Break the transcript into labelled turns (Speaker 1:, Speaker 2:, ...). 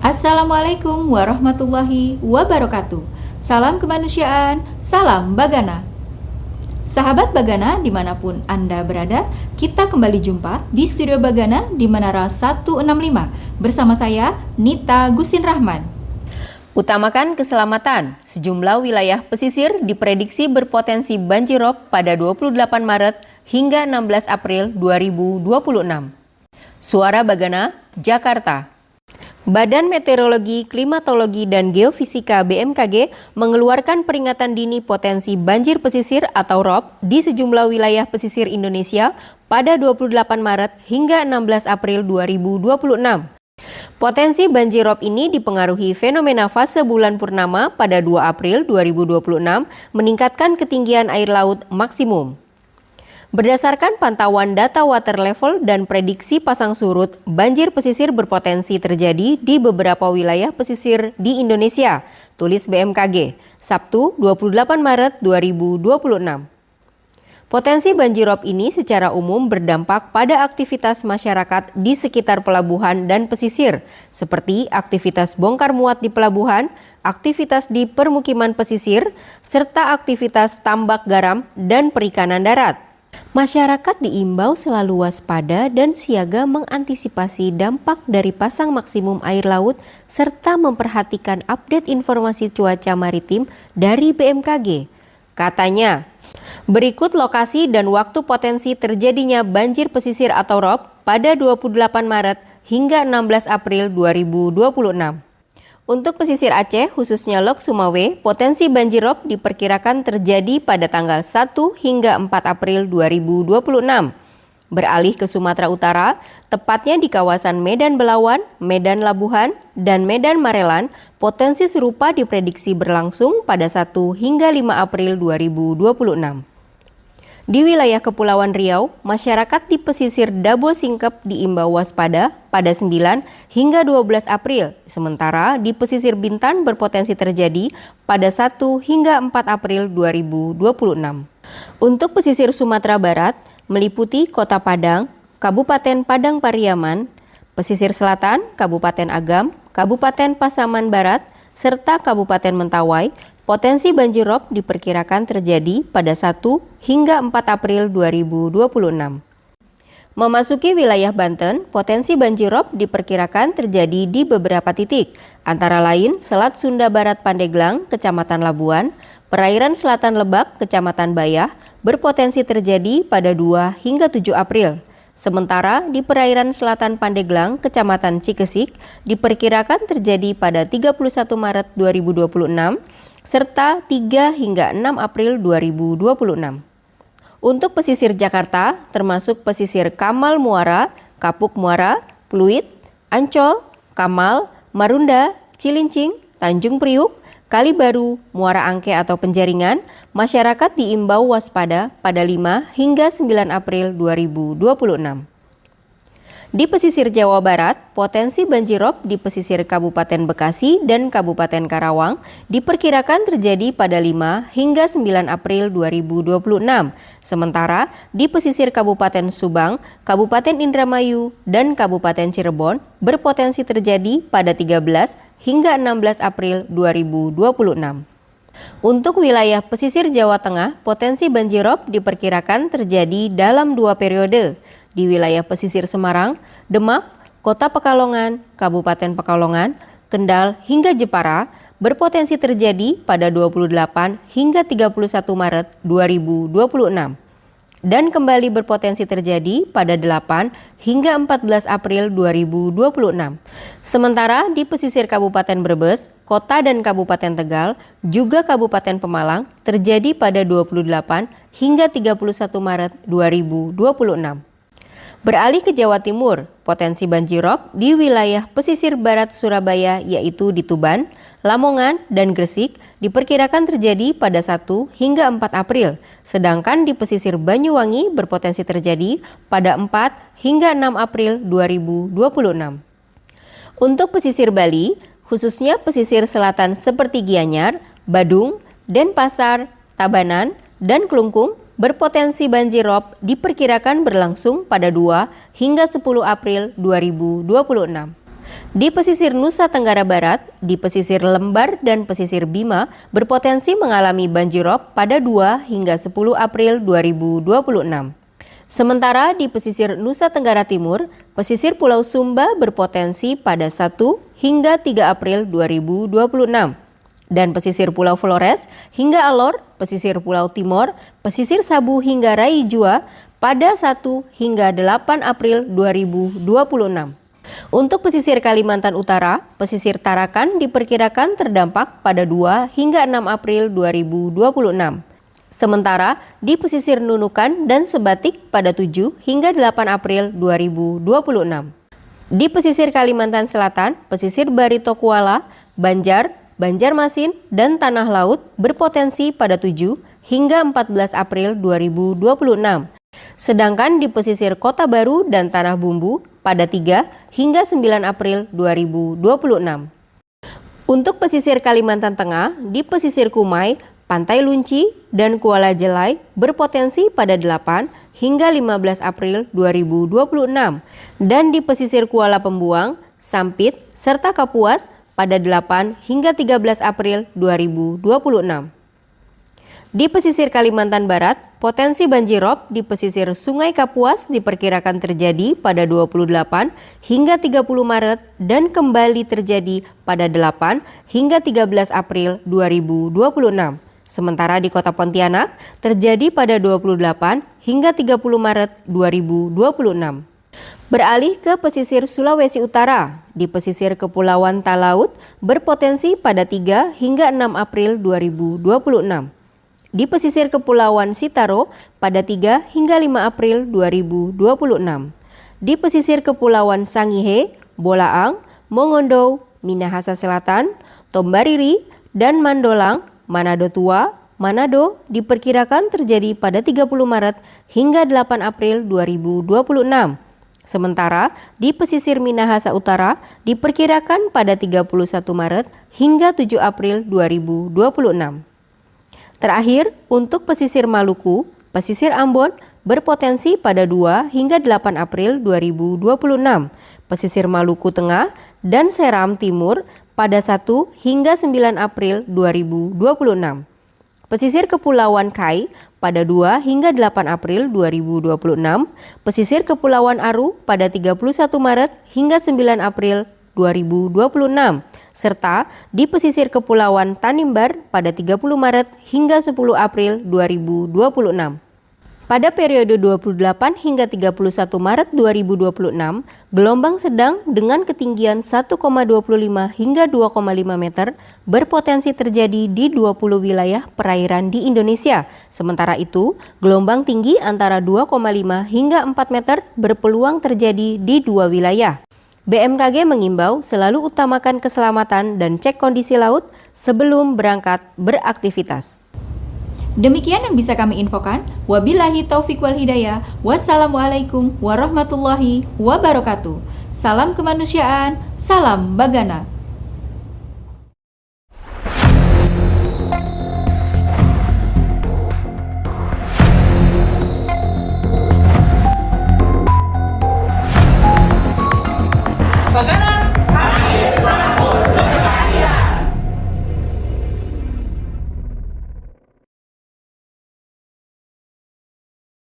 Speaker 1: Assalamualaikum warahmatullahi wabarakatuh. Salam kemanusiaan, salam Bagana. Sahabat Bagana dimanapun Anda berada, kita kembali jumpa di Studio Bagana di Menara 165 bersama saya, Nita Gustin Rahman.
Speaker 2: Utamakan keselamatan. Sejumlah wilayah pesisir diprediksi berpotensi banjirop pada 28 Maret hingga 16 April 2026. Suara Bagana, Jakarta. Badan Meteorologi, Klimatologi, dan Geofisika BMKG mengeluarkan peringatan dini potensi banjir pesisir atau ROB di sejumlah wilayah pesisir Indonesia pada 28 Maret hingga 16 April 2026. Potensi banjir ROB ini dipengaruhi fenomena fase bulan purnama pada 2 April 2026 meningkatkan ketinggian air laut maksimum. Berdasarkan pantauan data water level dan prediksi pasang surut, banjir pesisir berpotensi terjadi di beberapa wilayah pesisir di Indonesia, tulis BMKG, Sabtu 28 Maret 2026. Potensi banjirop ini secara umum berdampak pada aktivitas masyarakat di sekitar pelabuhan dan pesisir, seperti aktivitas bongkar muat di pelabuhan, aktivitas di permukiman pesisir, serta aktivitas tambak garam dan perikanan darat. Masyarakat diimbau selalu waspada dan siaga mengantisipasi dampak dari pasang maksimum air laut serta memperhatikan update informasi cuaca maritim dari BMKG. Katanya, berikut lokasi dan waktu potensi terjadinya banjir pesisir atau ROB pada 28 Maret hingga 16 April 2026. Untuk pesisir Aceh, khususnya Lok Sumawe, potensi banjir ROB diperkirakan terjadi pada tanggal 1 hingga 4 April 2026. Beralih ke Sumatera Utara, tepatnya di kawasan Medan Belawan, Medan Labuhan, dan Medan Marelan, potensi serupa diprediksi berlangsung pada 1 hingga 5 April 2026. Di wilayah Kepulauan Riau, masyarakat di pesisir Dabo Singkep diimbau waspada pada 9 hingga 12 April, sementara di pesisir Bintan berpotensi terjadi pada 1 hingga 4 April 2026. Untuk pesisir Sumatera Barat, meliputi Kota Padang, Kabupaten Padang Pariaman, pesisir selatan, Kabupaten Agam, Kabupaten Pasaman Barat, serta Kabupaten Mentawai, potensi banjir ROB diperkirakan terjadi pada 1 hingga 4 April 2026. Memasuki wilayah Banten, potensi banjir ROB diperkirakan terjadi di beberapa titik, antara lain Selat Sunda Barat Pandeglang, Kecamatan Labuan, perairan Selatan Lebak, Kecamatan Bayah, berpotensi terjadi pada 2 hingga 7 April. Sementara di perairan Selatan Pandeglang, Kecamatan Cikesik, diperkirakan terjadi pada 31 Maret 2026, serta 3 hingga 6 April 2026. Untuk pesisir Jakarta, termasuk pesisir Kamal Muara, Kapuk Muara, Pluit, Ancol, Kamal, Marunda, Cilincing, Tanjung Priuk, Kali Baru, Muara Angke atau Penjaringan, masyarakat diimbau waspada pada 5 hingga 9 April 2026. Di pesisir Jawa Barat, potensi banjir ROB di pesisir Kabupaten Bekasi dan Kabupaten Karawang diperkirakan terjadi pada 5 hingga 9 April 2026. Sementara di pesisir Kabupaten Subang, Kabupaten Indramayu, dan Kabupaten Cirebon berpotensi terjadi pada 13 hingga 16 April 2026. Untuk wilayah pesisir Jawa Tengah, potensi banjir ROB diperkirakan terjadi dalam 2 periode. Di wilayah pesisir Semarang, Demak, Kota Pekalongan, Kabupaten Pekalongan, Kendal hingga Jepara berpotensi terjadi pada 28 hingga 31 Maret 2026 dan kembali berpotensi terjadi pada 8 hingga 14 April 2026. Sementara di pesisir Kabupaten Brebes, Kota dan Kabupaten Tegal, juga Kabupaten Pemalang terjadi pada 28 hingga 31 Maret 2026. Beralih ke Jawa Timur, potensi banjir ROB di wilayah pesisir barat Surabaya yaitu di Tuban, Lamongan, dan Gresik diperkirakan terjadi pada 1 hingga 4 April, sedangkan di pesisir Banyuwangi berpotensi terjadi pada 4 hingga 6 April 2026. Untuk pesisir Bali, khususnya pesisir selatan seperti Gianyar, Badung, Denpasar, Tabanan, dan Klungkung berpotensi banjir rob diperkirakan berlangsung pada 2 hingga 10 April 2026. Di pesisir Nusa Tenggara Barat, di pesisir Lembar dan pesisir Bima berpotensi mengalami banjir rob pada 2 hingga 10 April 2026. Sementara di pesisir Nusa Tenggara Timur, pesisir Pulau Sumba berpotensi pada 1 hingga 3 April 2026. Dan pesisir Pulau Flores hingga Alor, pesisir Pulau Timor, pesisir Sabu hingga Rai Jua pada 1 hingga 8 April 2026. Untuk pesisir Kalimantan Utara, pesisir Tarakan diperkirakan terdampak pada 2 hingga 6 April 2026. Sementara di pesisir Nunukan dan Sebatik pada 7 hingga 8 April 2026. Di pesisir Kalimantan Selatan, pesisir Barito Kuala, Banjar, Banjarmasin, dan Tanah Laut berpotensi pada 7 hingga 14 April 2026. Sedangkan di pesisir Kota Baru dan Tanah Bumbu pada 3 hingga 9 April 2026. Untuk pesisir Kalimantan Tengah, di pesisir Kumai, Pantai Lunci, dan Kuala Jelai berpotensi pada 8 hingga 15 April 2026. Dan di pesisir Kuala Pembuang, Sampit, serta Kapuas pada 8 hingga 13 April 2026. Di pesisir Kalimantan Barat, potensi banjir rob di pesisir Sungai Kapuas diperkirakan terjadi pada 28 hingga 30 Maret dan kembali terjadi pada 8 hingga 13 April 2026. Sementara di Kota Pontianak terjadi pada 28 hingga 30 Maret 2026. Beralih ke pesisir Sulawesi Utara, di pesisir Kepulauan Talaut berpotensi pada 3 hingga 6 April 2026. Di pesisir Kepulauan Sitaro pada 3 hingga 5 April 2026. Di pesisir Kepulauan Sangihe, Bolaang, Mongondo, Minahasa Selatan, Tombariri, dan Mandolang, Manado Tua, Manado diperkirakan terjadi pada 30 Maret hingga 8 April 2026. Sementara di pesisir Minahasa Utara diperkirakan pada 31 Maret hingga 7 April 2026. Terakhir, untuk pesisir Maluku, pesisir Ambon berpotensi pada 2 hingga 8 April 2026, pesisir Maluku Tengah dan Seram Timur pada 1 hingga 9 April 2026. Pesisir Kepulauan Kai pada 2 hingga 8 April 2026, pesisir Kepulauan Aru pada 31 Maret hingga 9 April 2026, serta di pesisir Kepulauan Tanimbar pada 30 Maret hingga 10 April 2026. Pada periode 28 hingga 31 Maret 2026, gelombang sedang dengan ketinggian 1,25 hingga 2,5 meter berpotensi terjadi di 20 wilayah perairan di Indonesia. Sementara itu, gelombang tinggi antara 2,5 hingga 4 meter berpeluang terjadi di 2 wilayah. BMKG mengimbau selalu utamakan keselamatan dan cek kondisi laut sebelum berangkat beraktivitas.
Speaker 1: Demikian yang bisa kami infokan. Wabillahi taufiq wal hidayah. Wassalamualaikum warahmatullahi wabarakatuh. Salam kemanusiaan, salam Bagana.